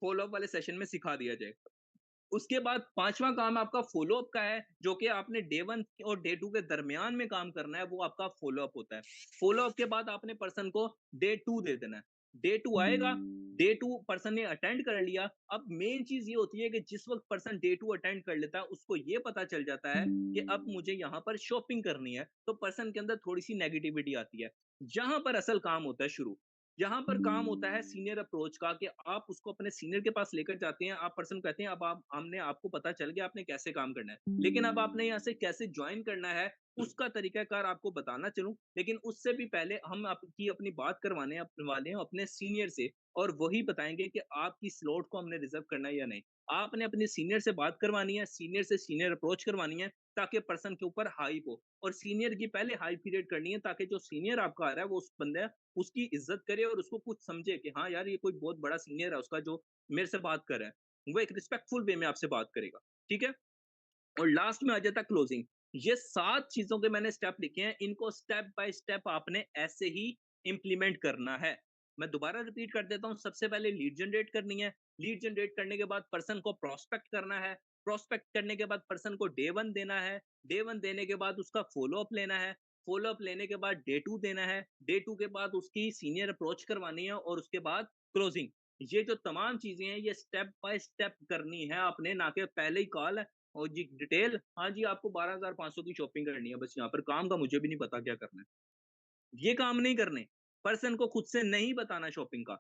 फॉलो अप वाले सेशन में सिखा दिया जाएगा। उसके बाद 5वां काम आपका फ़ॉलो अप का है, जो कि आपने डे 1 और डे 2 के दरमियान में काम करना है, वो आपका फ़ॉलो अप होता है। फ़ॉलो अप के बाद आपने पर्सन को डे 2 दे देना है। डे 2 आएगा, डे 2 पर्सन ने अटेंड कर लिया। अब मेन चीज़ ये होती है कि जिस वक़्त पर्सन डे 2 अटेंड कर लेता है, उसको ये पता चल जाता है कि अब मुझे यहाँ पर शॉपिंग करनी है, तो पर्सन के अंदर थोड़ी-सी नेगेटिविटी आती है। जहाँ पर असल काम होता है शुरू। यहाँ पर काम होता है सीनियर अप्रोच का, कि आप उसको अपने सीनियर के पास लेकर जाते हैं। आप पर्सन कहते हैं अब आप हमने आपको पता चल गया आपने कैसे काम करना है, लेकिन अब आपने यहाँ से कैसे ज्वाइन करना है उसका तरीकाकार आपको बताना चलूं। लेकिन उससे भी पहले हम आपकी अपनी बात करवाने वाले हैं अपने सीनियर से, और वही बताएंगे कि आपकी स्लॉट को हमने रिजर्व करना है या नहीं। आपने अपने सीनियर से बात करवानी है, सीनियर से सीनियर अप्रोच करवानी है, ताकि पर्सन के ऊपर हाइप हो। और सीनियर की पहले हाइप पीरियड करनी है, ताकि जो सीनियर आपका आ रहा है वो उस बंदे उसकी इज्जत करे और उसको कुछ समझे कि हाँ यार, ये कोई बहुत बड़ा सीनियर है उसका जो मेरे से बात कर रहा है। वो एक रिस्पेक्टफुल वे में आपसे बात करेगा। ठीक है? और लास्ट में आ जाता है क्लोजिंग। ये 7 चीज़ों के मैंने स्टेप लिखे हैं, इनको स्टेप बाय स्टेप आपने ऐसे ही इम्प्लीमेंट करना है। मैं दोबारा रिपीट कर देता हूँ, सबसे पहले लीड जनरेट करनी है, लीड जनरेट करने के बाद पर्सन को प्रोस्पेक्ट करना है, प्रोस्पेक्ट करने के बाद पर्सन को डे 1 देना है, डे 1 देने के बाद उसका फ़ॉलो अप लेना है, फ़ॉलो अप लेने के बाद डे 2 देना है, डे 2 के बाद उसकी सीनियर अप्रोच करवानी है, और उसके बाद क्लोजिंग। ये जो तमाम चीज़ें हैं, ये स्टेप बाय स्टेप करनी है आपने, ना कि पहले ही कॉल और जी डिटेल, हाँ जी, आपको 12,500 की शॉपिंग करनी है, बस यहाँ पर काम का मुझे भी नहीं पता क्या करना है। ये काम नहीं करने, पर्सन को खुद से नहीं बताना शॉपिंग का,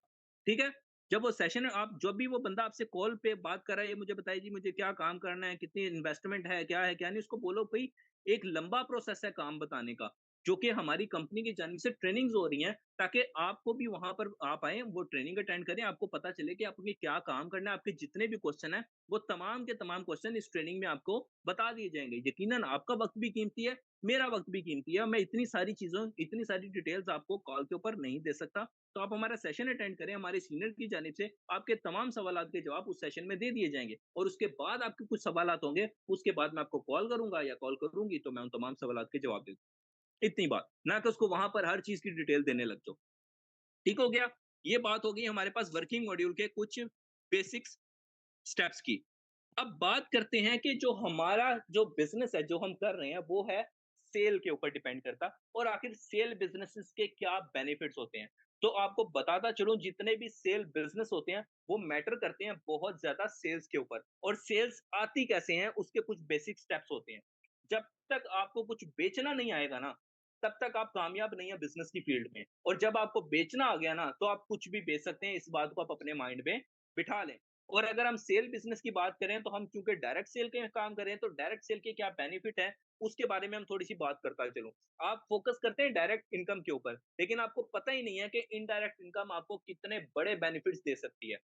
ठीक है? जब वो सेशन आप जब भी वो बंदा आपसे कॉल पे बात कर रहा है, ये मुझे बताइए जी मुझे क्या काम करना है, कितनी इन्वेस्टमेंट है, क्या नहीं, उसको बोलो भई एक लंबा प्रोसेस है काम बताने का, जो कि हमारी कंपनी की जानिब से ट्रेनिंग्स हो रही हैं, ताकि आपको भी वहाँ पर आप आएँ, वो ट्रेनिंग अटेंड करें, आपको पता चले कि आपको क्या काम करना है, आपके जितने भी क्वेश्चन हैं, वो तमाम के तमाम क्वेश्चन इस ट्रेनिंग में आपको बता दिए जाएँगे। यकीनन आपका वक़्त भी कीमती है, मेरा वक़्त भी कीमती है। मैं इतनी सारी डिटेल्स आपको कॉल के ऊपर नहीं दे सकता। तो आप हमारा सेशन अटेंड करें, हमारे सीनियर की जानिब से आपके तमाम सवालात के जवाब उस सेशन में दे दिए जाएँगे, और उसके बाद आपके कुछ सवालात होंगे, उसके बाद मैं आपको कॉल करूँगा या कॉल करूँगी, तो मैं उन तमाम सवालात के जवाब दे दूँ। इतनी बात, ना कि उसको वहाँ पर हर चीज़ की डिटेल देने लग जाओ। ठीक हो गया? ये बात हो गई हमारे पास वर्किंग मॉड्यूल के कुछ बेसिक्स स्टेप्स की। अब बात करते हैं कि जो हमारा जो बिज़नेस है, जो हम कर रहे हैं, वो है सेल के ऊपर डिपेंड करता, और आखिर सेल बिज़नेसेस के क्या बेनिफिट्स होते हैं। तो आपको बताता चलूँ, जितने भी सेल बिज़नेस होते हैं, वो मैटर करते हैं बहुत ज़्यादा सेल्स के ऊपर, और सेल्स आती कैसे हैं, उसके कुछ बेसिक स्टेप्स होते हैं। जब तक आपको कुछ बेचना नहीं आएगा ना, तब तक आप कामयाब नहीं है बिज़नेस की फील्ड में, और जब आपको बेचना आ गया ना, तो आप कुछ भी बेच सकते हैं, इस बात को आप अपने माइंड में बिठा लें। और अगर हम सेल बिज़नेस की बात करें, तो हम चूँकि डायरेक्ट सेल के काम कर रहे हैं, तो डायरेक्ट सेल के क्या बेनिफिट है, उसके बारे में हम थोड़ी-सी बात करता चलूँ। आप फ़ोकस करते हैं डायरेक्ट इनकम के ऊपर, लेकिन आपको पता ही नहीं है कि इनडायरेक्ट इनकम आपको कितने बड़े बेनिफिट्स दे सकती है।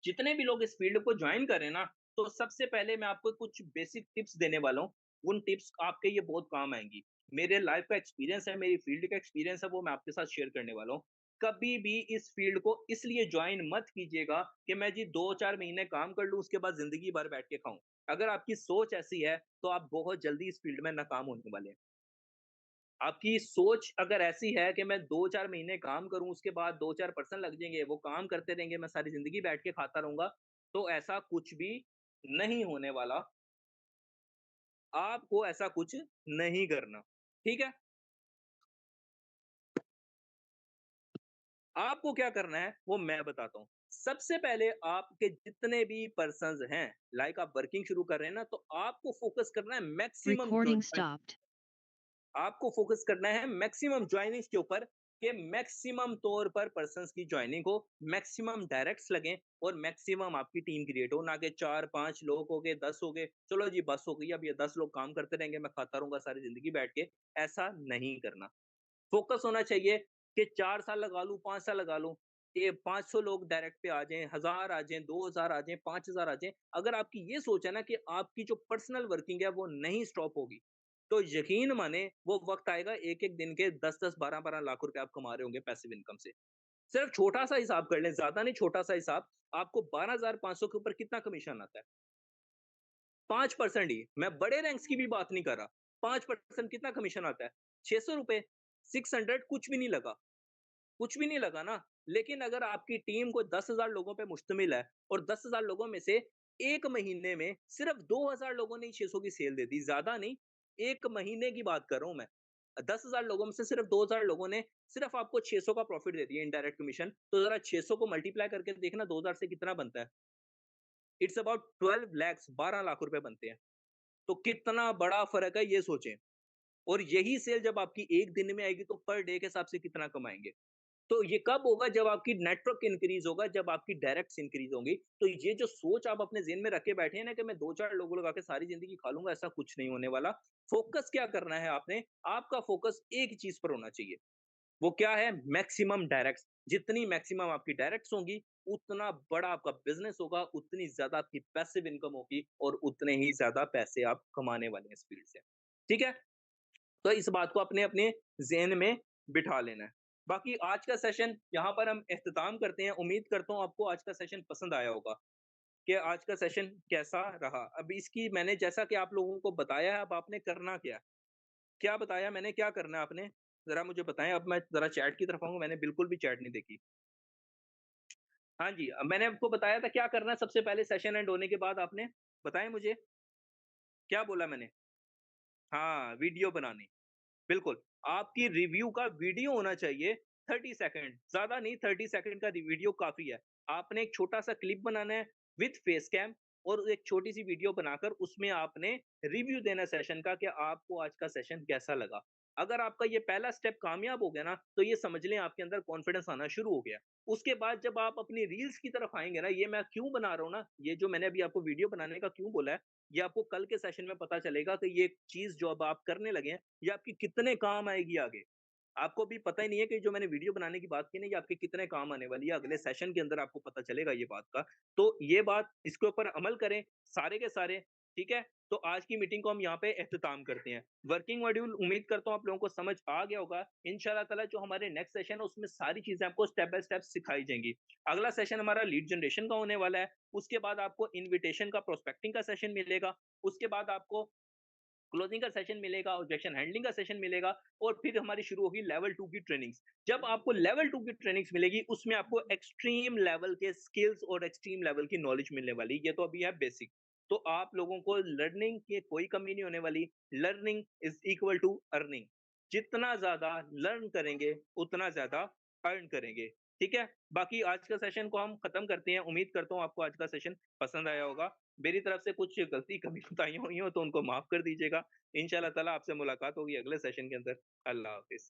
जितने भी लोग इस फ़ील्ड को जॉइन कर रहे हैं ना, तो सबसे पहले मैं आपको कुछ बेसिक टिप्स देने वाला हूँ। उन टिप्स आपके ये बहुत काम आएँगी। मेरे लाइफ़ का एक्सपीरियंस है, मेरी फ़ील्ड का एक्सपीरियंस है, वो मैं आपके साथ शेयर करने वाला हूँ। कभी भी इस फ़ील्ड को इसलिए जॉइन मत कीजिएगा कि मैं जी 2-4 महीने काम कर लूँ, उसके बाद ज़िंदगी भर बैठ के खाऊँ। अगर आपकी सोच ऐसी है, तो आप बहुत जल्दी इस फ़ील्ड में नाकाम होने वाले हैं। आपकी सोच अगर ऐसी है कि मैं 2-4 महीने काम करूँ, उसके बाद 2-4 पर्सन लग जाएँगे, वो काम करते रहेंगे, मैं सारी ज़िंदगी बैठ के खाता रहूँगा, तो ऐसा कुछ भी नहीं होने वाला। आपको ऐसा कुछ नहीं करना, ठीक है? आपको क्या करना है, वो मैं बताता हूँ। सबसे पहले आपके जितने भी पर्सन्स हैं, लाइक आप वर्किंग शुरू कर रहे हैं ना, तो आपको फोकस करना है मैक्सिमम Recording stopped. आपको फोकस करना है मैक्सिमम जॉइनिंग्स के ऊपर कि मैक्सिमम तौर पर पर्सन्स की जॉइनिंग हो, मैक्सिमम डायरेक्ट्स लगें और मैक्सिमम आपकी टीम क्रिएट हो, ना कि 4-5 लोग हो गए, 10 हो गए, चलो जी बस हो गई, अब ये 10 लोग काम करते रहेंगे, मैं खाता रहूँगा सारी ज़िंदगी बैठ के, ऐसा नहीं करना। फोकस होना चाहिए कि 4 साल लगा लूँ, 5 साल लगा लूँ, ये 500 लोग डायरेक्ट पे आ जाएँ, 1000 आ जाएँ, 2000 आ जाएँ, 5000 आ जाएँ। अगर आपकी ये सोच है ना कि आपकी जो पर्सनल वर्किंग है वो नहीं स्टॉप होगी, तो यकीन माने वो वक़्त आएगा एक-एक दिन के 10-10, 12-12 लाख रुपए आप कमा रहे होंगे पैसिव इनकम से। सिर्फ छोटा-सा हिसाब कर लें, ज़्यादा नहीं, छोटा-सा हिसाब, आपको 12,500 के ऊपर कितना कमीशन आता है? 5% ही, मैं बड़े रैंक्स की भी बात नहीं कर रहा। 5% कितना कमीशन आता है? ₹600, 600, कुछ भी नहीं लगा। कुछ भी नहीं लगा ना। लेकिन अगर आपकी टीम को 10,000 लोगों पे मुश्तमिल है और 10,000 लोगों में से 1 महीने में सिर्फ 2,000 लोगों ने 600 की सेल दे दी, ज़्यादा नहीं, 1 महीने की बात कर रहा हूँ मैं। 10,000 लोगों में से सिर्फ 2,000 लोगों ने सिर्फ आपको 600 का प्रॉफिट दे दिया इनडायरेक्ट कमीशन, तो ज़रा 600 को मल्टीप्लाई करके देखना 2,000 से कितना बनता है? इट्स अबाउट 12 लैक्स, 12 लाख रुपए बनते हैं। तो कितना बड़ा फ़र्क है ये सोचें। और यही सेल जब आपकी 1 दिन में आएगी तो पर डे के हिसाब से कितना कमाएँगे? तो ये कब होगा? जब आपकी नेटवर्क इंक्रीज़ होगा, जब आपकी डायरेक्ट्स इंक्रीज़ होंगी। तो ये जो सोच आप अपने ज़हन में रख के बैठे हैं ना कि मैं 2-4 लोगों लगा के सारी ज़िंदगी खा लूँगा, ऐसा कुछ नहीं होने वाला। फ़ोकस क्या करना है आपने? आपका फ़ोकस एक ही चीज़ पर होना चाहिए। वो क्या है? Maximum directs. जितनी मैक्सिमम आपकी डायरेक्ट्स होंगी, उतना बड़ा आपका बिज़नेस होगा, उतनी ज़्यादा आपकी पैसिव इनकम होगी और उतने ही ज़्यादा पैसे आप कमाने वाले हैं इस फ़ील्ड से। ठीक है? तो इस बात को अपने अपने ज़हन में बिठा लेना है। बाकी आज का सेशन यहाँ पर हम इख्तिताम करते हैं। उम्मीद करता हूँ आपको आज का सेशन पसंद आया होगा कि आज का सेशन कैसा रहा। अब इसकी मैंने जैसा कि आप लोगों को बताया है, अब आपने करना क्या है? क्या बताया मैंने, क्या करना है आपने? ज़रा मुझे बताएँ। अब मैं ज़रा चैट की तरफ आऊँ, मैंने बिल्कुल भी चैट नहीं देखी। हाँ जी, मैंने आपको बताया था क्या करना है सबसे पहले सेशन एंड होने के बाद आपने? बताएँ मुझे, क्या बोला मैंने? हाँ, वीडियो बनानी। बिल्कुल, आपकी रिव्यू का वीडियो होना चाहिए 30 सेकंड, ज़्यादा नहीं, 30 सेकंड का वीडियो काफ़ी है। आपने एक छोटा-सा क्लिप बनाना है विथ फेस कैम और एक छोटी-सी वीडियो बनाकर उसमें आपने रिव्यू देना है सेशन का कि आपको आज का सेशन कैसा लगा। अगर आपका ये पहला स्टेप कामयाब हो गया ना, तो ये समझ लें आपके अंदर कॉन्फिडेंस आना शुरू हो गया। उसके बाद जब आप अपनी रील्स की तरफ आएँगे ना, ये मैं क्यों बना रहा हूँ ना, ये जो मैंने अभी आपको वीडियो बनाने का क्यों बोला है, ये आपको कल के सेशन में पता चलेगा कि ये चीज़ जो अब आप करने लगे हैं, ये आपके कितने काम आएगी आगे। आपको अभी पता ही नहीं है कि जो मैंने वीडियो बनाने की बात की ना, ये आपके कितने काम आने वाली है, अगले सेशन के अंदर आपको पता चलेगा ये बात का। तो ये बात, इसके ऊपर अमल करें सारे के सारे, ठीक है? तो आज की मीटिंग को हम यहाँ पे इख्तिताम करते हैं। वर्किंग मॉड्यूल उम्मीद करता हूँ आप लोगों को समझ आ गया होगा। इंशाअल्लाह ताला जो हमारे नेक्स्ट सेशन है उसमें सारी चीज़ें आपको स्टेप बाय स्टेप सिखाई जाएँगी। अगला सेशन हमारा लीड जनरेशन का होने वाला है, उसके बाद आपको इन्विटेशन का प्रोस्पेक्टिंग का सेशन मिलेगा, उसके बाद आपको क्लोजिंग का सेशन मिलेगा, ऑब्जेक्शन हैंडलिंग का सेशन मिलेगा और फिर हमारी शुरू होगी लेवल 2 की ट्रेनिंग्स। जब आपको लेवल 2 की ट्रेनिंग्स मिलेगी, उसमें आपको एक्सट्रीम लेवल के स्किल्स और एक्सट्रीम लेवल की नॉलेज मिलने वाली है। ये तो अभी है बेसिक। तो आप लोगों को लर्निंग की कोई कमी नहीं होने वाली। Learning is equal to earning. जितना ज़्यादा लर्न करेंगे, उतना ज़्यादा अर्न करेंगे। ठीक है? बाकी आज का सेशन को हम खत्म करते हैं। उम्मीद करता हूँ आपको आज का सेशन पसंद आया होगा। मेरी तरफ से कुछ गलती कमी कोताहियाँ हुई हो तो उनको माफ़ कर दीजिएगा। इंशाअल्लाह ताला आपसे मुलाकात होगी अगले सेशन के अंदर। अल्लाह हाफ़िज़।